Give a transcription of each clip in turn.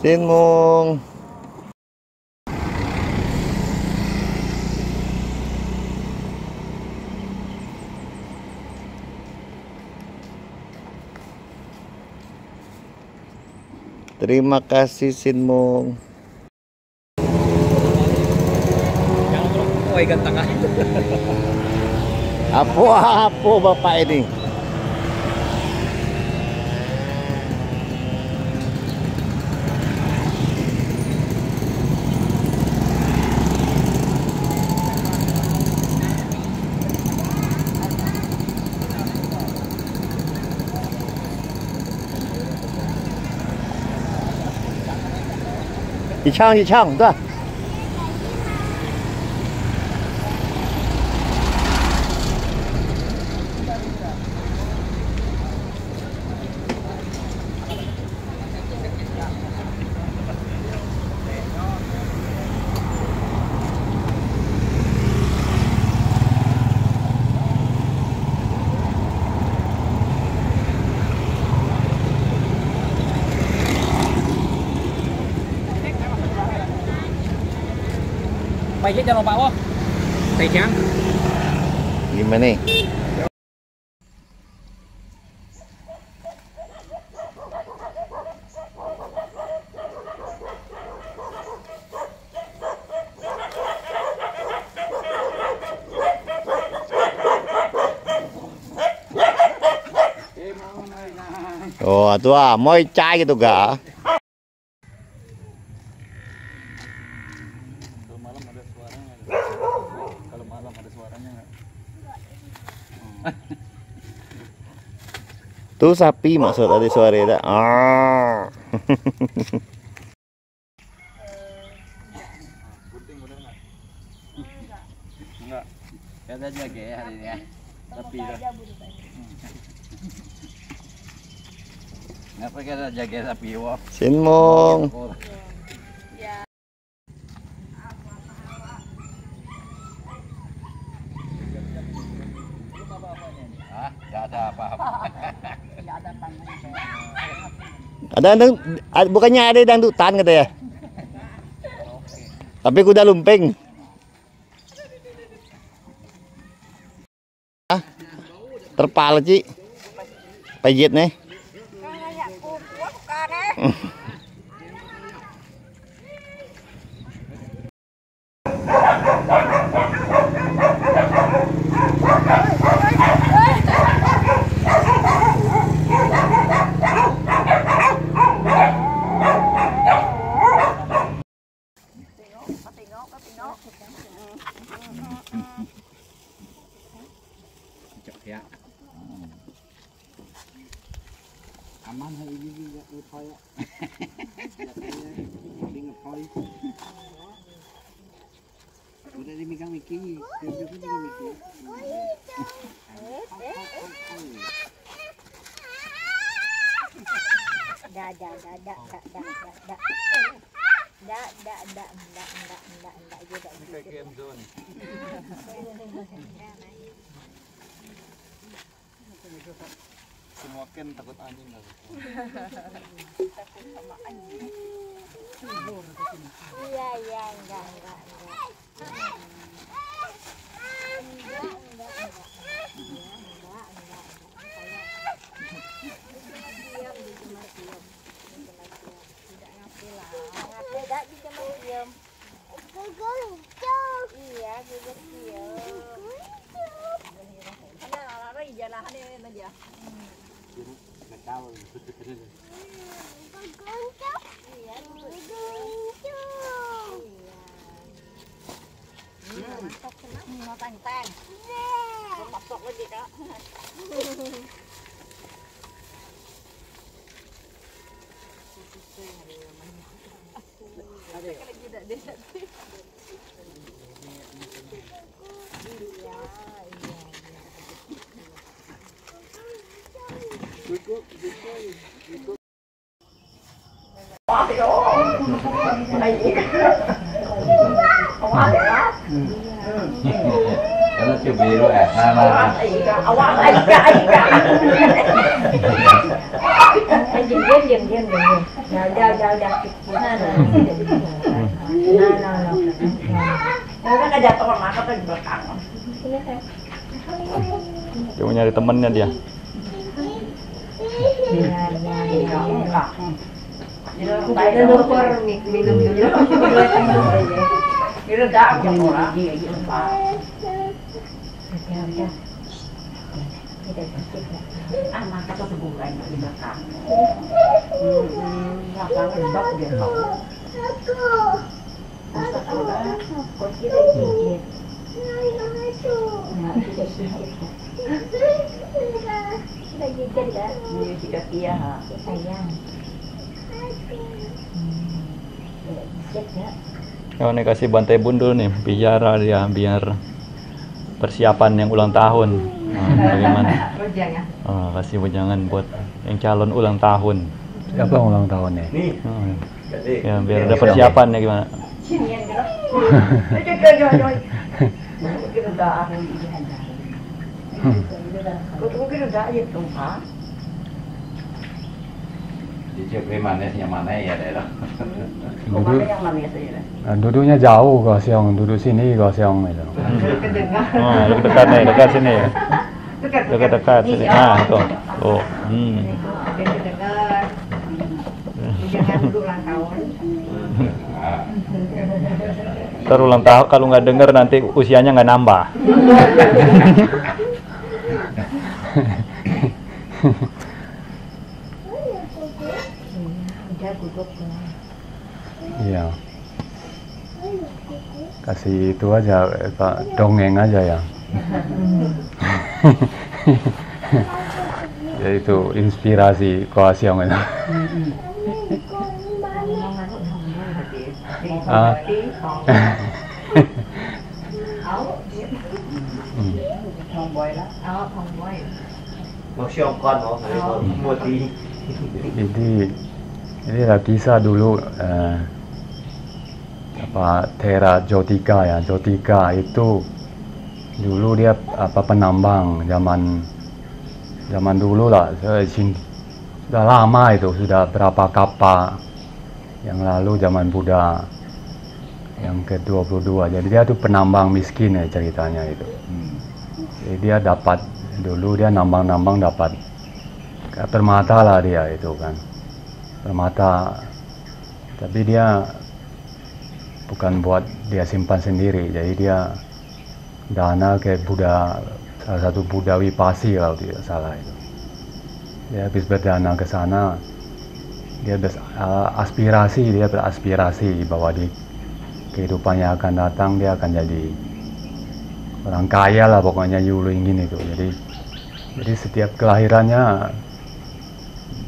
Sin Mung. Terima kasih Sin Mung. Woi ganteng ah. Apa bapak ini? Chị Trang, tuh. Mày chết cho nó bão không? Tay trắng. Gimana nih? Oh, tuh mau cai gitu gak? Tuh sapi maksud tadi suara itu. Ah. Enggak. Kita jaga ya hari ini ya. Sapi dah. Ngapa kita jaga sapi wah? Sin Mung. Enggak ada apa-apa. Bukannya ada dangdutan gitu ya? Tapi kuda lumping. Ah, terpal Ci. Pijit nih. Ya. Aman hari ini juga ngepoi ya. Jadi ngepoi. Udah dimegang Miki, dia juga Miki. Semua Ken takut anjing lah. Takut sama anjing. Iya, enggak. Tang-tang. Masuk lagi kak. Ada tidak desa. Iya. Nó chụp biru nah. Awak aja. Diam. Dah. Nah. Kan ada teman makan di belakang. Dia mau nyari temennya dia. Minum dulu. Kira dah orang. Anak atau sebulan di belakang. Belakang sebab dia tahu. Masa sudah, kau kira gigit. Sudah gigit dah. Ini juga dia. Sayang. Gigit ya. Oh, ini kasih bantai bundul nih, biar persiapan yang ulang tahun. Bagaimana? Oh, kasih wejangan buat yang calon ulang tahun. Siapa yang ulang tahun nih? Ya, biar ada persiapannya gimana? Dicuri manisnya mana ya daerah. Duduknya jauh kau siang, duduk sini kau siang itu. Oh, dekat nih, dekat sini. Dekat sini. Ah, itu. Oh, Ntar ulang tahun kalau nggak denger nanti usianya nggak nambah. Iya. Kasih itu aja, dongeng aja ya. Ya itu inspirasi kau siang itu. Ini lah kisah dulu Thera Jotika ya. Jotika itu dulu dia penambang zaman dulu lah. Sudah lama itu, sudah berapa kapal yang lalu zaman Buddha yang ke-22. Jadi dia tuh penambang miskin ya ceritanya itu. Jadi dia dapat dulu dia nambang dapat permata lah dia itu kan. Permata, tapi dia bukan buat dia simpan sendiri, jadi dia dana ke Buddha, salah satu Buddha Wipasi kalau tidak salah itu. Dia habis berdana ke sana, dia beraspirasi bahwa di kehidupannya akan datang dia akan jadi orang kaya lah pokoknya Yulu ingin itu. Jadi setiap kelahirannya,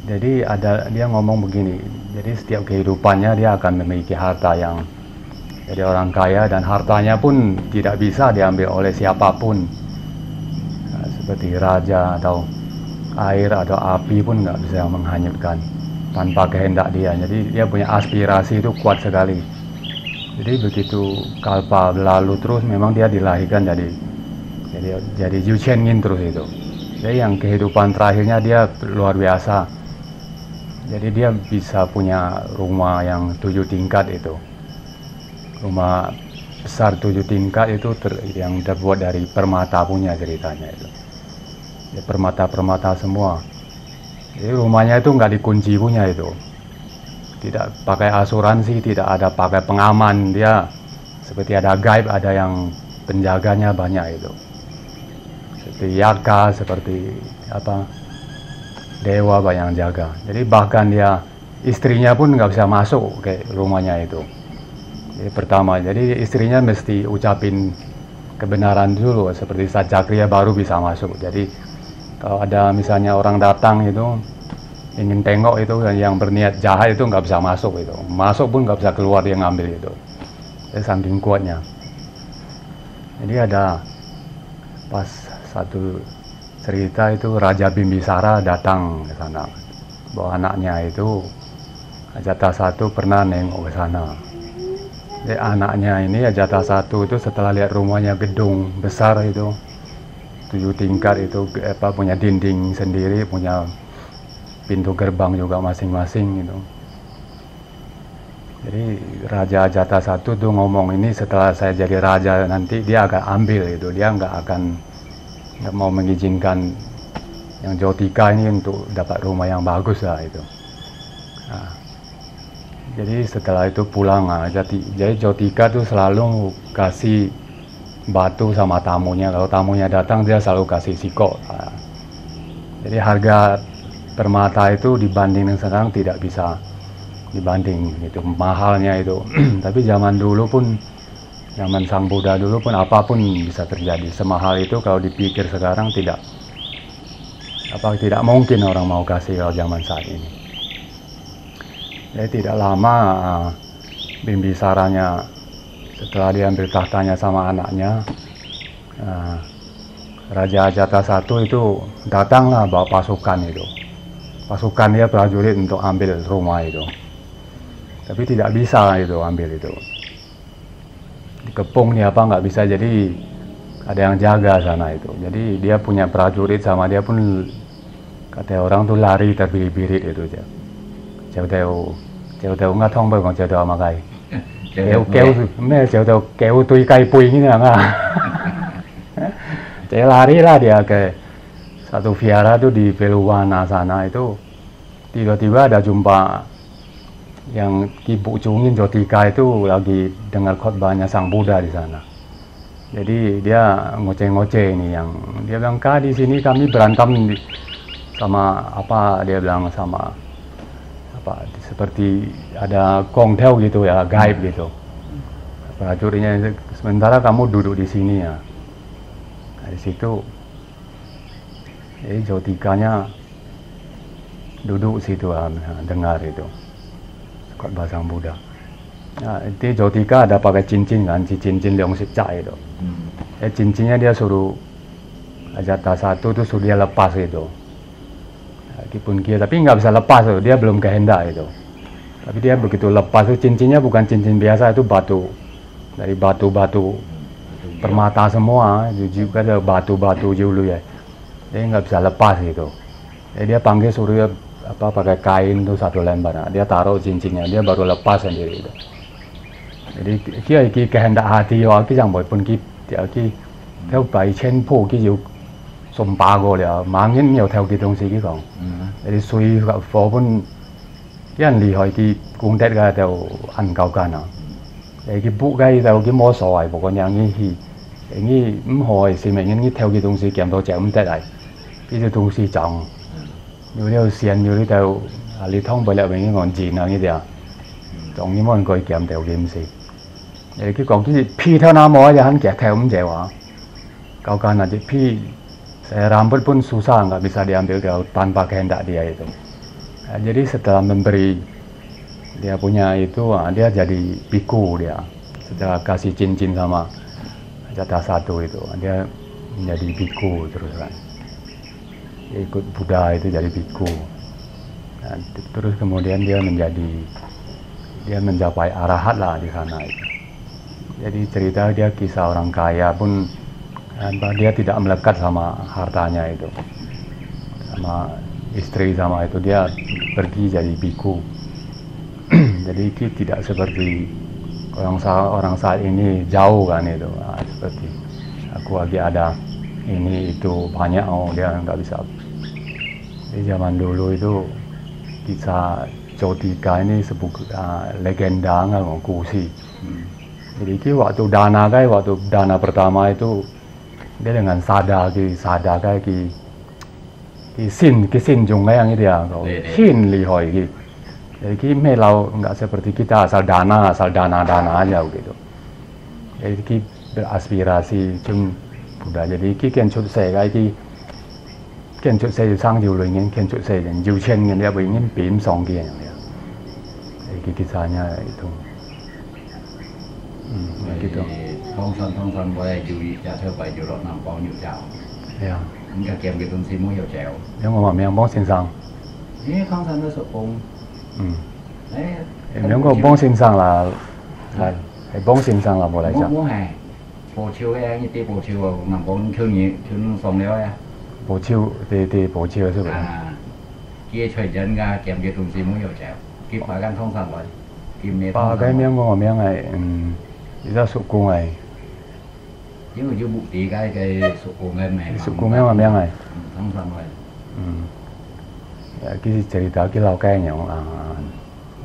jadi dia ngomong begini, jadi setiap kehidupannya dia akan memiliki harta yang jadi orang kaya, dan hartanya pun tidak bisa diambil oleh siapapun, seperti raja atau air atau api pun nggak bisa menghanyutkan tanpa kehendak dia. Jadi dia punya aspirasi itu kuat sekali. Jadi begitu kalpa berlalu terus, memang dia dilahirkan jadi Yuchen Ngin terus itu. Jadi yang kehidupan terakhirnya dia luar biasa. Jadi dia bisa punya rumah yang 7 tingkat itu. Rumah besar 7 tingkat itu yang terbuat dari permata punya ceritanya itu. Ya, permata semua. Jadi rumahnya itu nggak dikunci punya itu. Tidak pakai asuransi, tidak ada pakai pengaman. Dia seperti ada gaib, ada yang penjaganya banyak itu. Seperti yaka, seperti dewa banyak yang jaga. Jadi bahkan dia istrinya pun nggak bisa masuk ke rumahnya itu. Jadi pertama, jadi istrinya mesti ucapin kebenaran dulu, seperti Satcakriya baru bisa masuk. Jadi kalau ada misalnya orang datang itu ingin tengok itu, yang berniat jahat itu nggak bisa masuk itu. Masuk pun nggak bisa keluar, dia ngambil itu. Jadi saking kuatnya. Jadi ada pas satu cerita itu Raja Bimbisara datang ke sana, bahwa anaknya itu Ajatasattu pernah nengok ke sana. Anaknya ini ya jatah satu itu setelah lihat rumahnya gedung besar itu 7 tingkat itu punya dinding sendiri, punya pintu gerbang juga masing-masing gitu. Jadi raja jatah satu tuh ngomong, ini setelah saya jadi raja nanti dia akan ambil itu, dia nggak mau mengizinkan yang Jotika ini untuk dapat rumah yang bagus lah itu. Nah, jadi setelah itu pulang jadi Jotika tuh selalu kasih batu sama tamunya. Kalau tamunya datang dia selalu kasih siko. Nah, jadi harga permata itu dibanding dengan sekarang tidak bisa dibanding itu, mahalnya itu. Tapi zaman dulu pun, zaman Sang Buddha dulu pun apapun bisa terjadi. Semahal itu kalau dipikir sekarang tidak mungkin orang mau kasih kalau zaman saat ini. Jadi tidak lama Bimbisaranya setelah dia ambil tahtanya sama anaknya, Raja Jatah satu itu datanglah bawa pasukan itu. Pasukan dia prajurit untuk ambil rumah itu. Tapi tidak bisa itu ambil itu. Dikepung nih apa nggak bisa, jadi ada yang jaga sana itu. Jadi dia punya prajurit sama dia pun kata orang tuh lari terbirit-birit itu aja. Cháu theo ngắt thông bởi còn cháu theo mà cái kéo tui kai pui ini nggak. Dia lari lah dia ke satu vihara tuh di Veluwana sana itu, tiba-tiba ada jumpa yang Kibu Cungin Jotika itu lagi dengar khotbahnya Sang Buddha di sana. Jadi dia ngoceh-ngoceh ini, yang dia bilang, "Kak, di sini kami berantem sama apa?" Dia bilang sama apa, seperti ada kongtel gitu ya, gaib gitu. Prajuritnya, sementara kamu duduk di sini ya. Nah, di situ jadi Jotikanya duduk situ dengar itu khotbah Sang Buddha. Nah, itu Jotika ada pakai cincin kan, cincin Leong Sicca itu. Cincinnya dia suruh Jatah satu tuh suruh dia lepas itu. Meskipun dia tapi nggak bisa lepas tuh, dia belum kehendak itu. Tapi dia begitu lepas tuh cincinnya bukan cincin biasa, itu batu, dari batu-batu permata semua, juga ada batu-batu dulu ya. Dia nggak bisa lepas gitu. Jadi dia panggil suruh pakai kain tuh 1 lembar, dia taruh cincinnya, dia baru lepas sendiri itu. Jadi kia kehendak hati yo ki chẳng bởi pun ki theo 7,000 phụ ki yêu sum ba go了 mangin nhiều theo ki东西ki kong. Jadi sui phổ pun yang lihai ki cung det ga theo ăn cao can à. Jadi ki bu gai theo ki mo so ai pokoknya ngi ini hỏi si mình ngi theo ki 东西 kiếm到chạy det ai. Ki 东西 trọng. Nhiều điều xiên nhiều điều lý thông bởi lẽ mình ngon gì nào như thế à. Trọng như mọi người kiếm theo kiếm gì. Jadi cái còn cái gì phi theo nam mô aja hắn kẹt theo vậy wah. Kau kan aja phi rambut pun susah nggak bisa diambil kalau tanpa kehendak dia itu. Jadi setelah memberi dia punya itu, dia jadi biku dia. Setelah kasih cincin sama Jatah satu itu, dia menjadi biku terus kan. Dia ikut Buddha itu jadi biku. Nah, terus kemudian dia mencapai arahat lah di sana itu. Jadi cerita dia kisah orang kaya pun dia tidak melekat sama hartanya itu, sama istri sama itu, dia pergi jadi biku. Jadi tidak seperti orang saat ini jauh kan itu, seperti aku lagi ada ini itu banyak, dia nggak bisa. Di zaman dulu itu kisah Jotika ini legenda nggak kusi. Jadi waktu dana pertama itu dia dengan sada kayak sin jungnya yang itu ya, sin lihoi gitu. Jadi melau nggak seperti kita asal dana aja gitu. Jadi beraspirasi cung Buddha. Jadi kian cut saya kian cut saya sang jiu ingin kian cut saya dan jiu chen dia ingin pim song kian ya. Jadi kisahnya itu. Gitu. Thông son boleh curi jatuh by jorok nampau nhiều chảo. Ya. Enggak kiam gitu sih mau nhiều chảo. Yang ngomong yang bong先生. Ini Thông son nó sụp bông. Nếu có bông sinh sang là 係幫線上啦冇嚟 Muốn 着， muốn hè. Bộ chiều cái như tí bộ chiều mà bốn thương nhị thương xong léo à. 補超啲補超嘅出嚟， À. Kia trời dân ra kèm kia tùng xì muốn hiểu chéo. Kịp phải gan thông sản rồi. Kìm mê 八cái miếng個名係而家屬公係 Chứ mà chứ bụng tí cái sụp cổ ngân này. 屬公名個名係， Thông sản rồi. 佢就打幾老雞樣啊，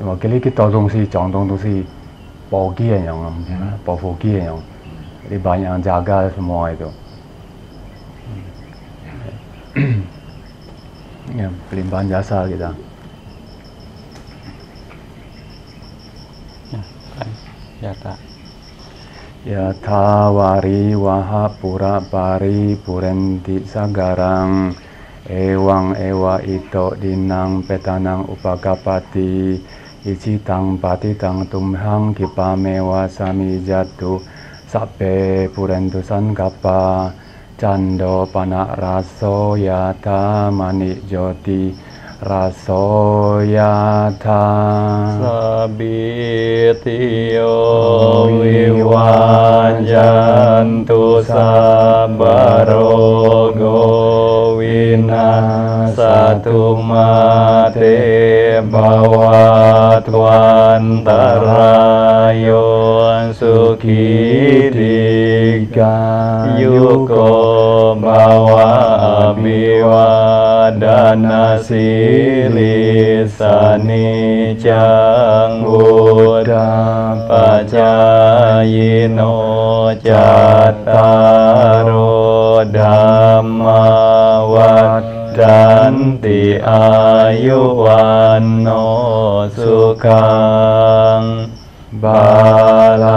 因為佢呢啲多東西撞東東西爆機嘅樣啊，爆火機嘅樣，啲banyak jaga semua itu. Ya, pelimpahan jasa kita. Ya tak. Ya tawari wahapura pari purenti sagarang ewang ewa ito dinang petanang upakapati icitang patitang tumhang kipamewa sami jatu sape purentu sankapa cando panak raso yata manik joti raso yata Sabitiyo viwanjantu sabarogo winasatu mate bawatwantarayon sukidika yuko bawa abiwadana silisani cang uda pacayino cataro dhamma wadanti ayuwano sukang balang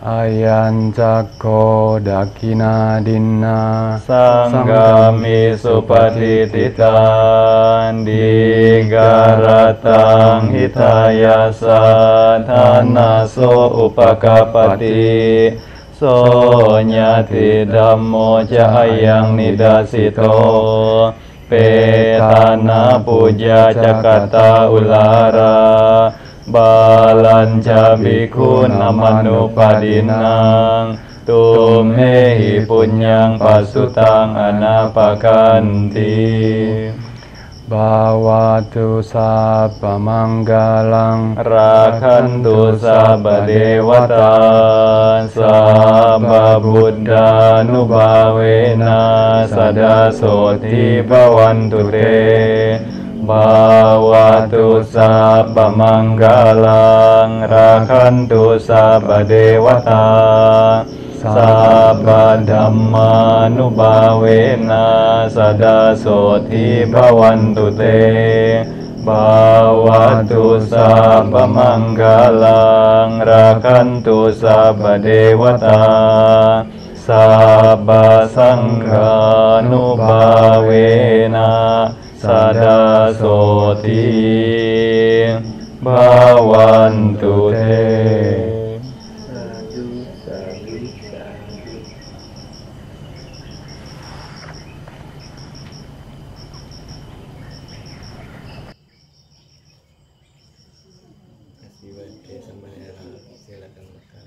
ayan cakko dakina dinna sanggami supatititan digaratang hitayasa tanaso upakapati sonyati dhammo cahayang nidasito petana puja cakata ulara balanca bhikkhuna manupadinang tumehi punyang pasutang anapakanti bawatu sabba manggalang rakantu sabba dewata sabba buddha nubhavena sadasoti bhavantu te bawatu sabba manggalang rakantu sabba dewata sabba dhamma nubhavena sadasoti bhavantu te bawatu sabba manggalang rakantu sabba dewata sabba sangha nubhavena sadasoti bhavantu te. Silakan makan.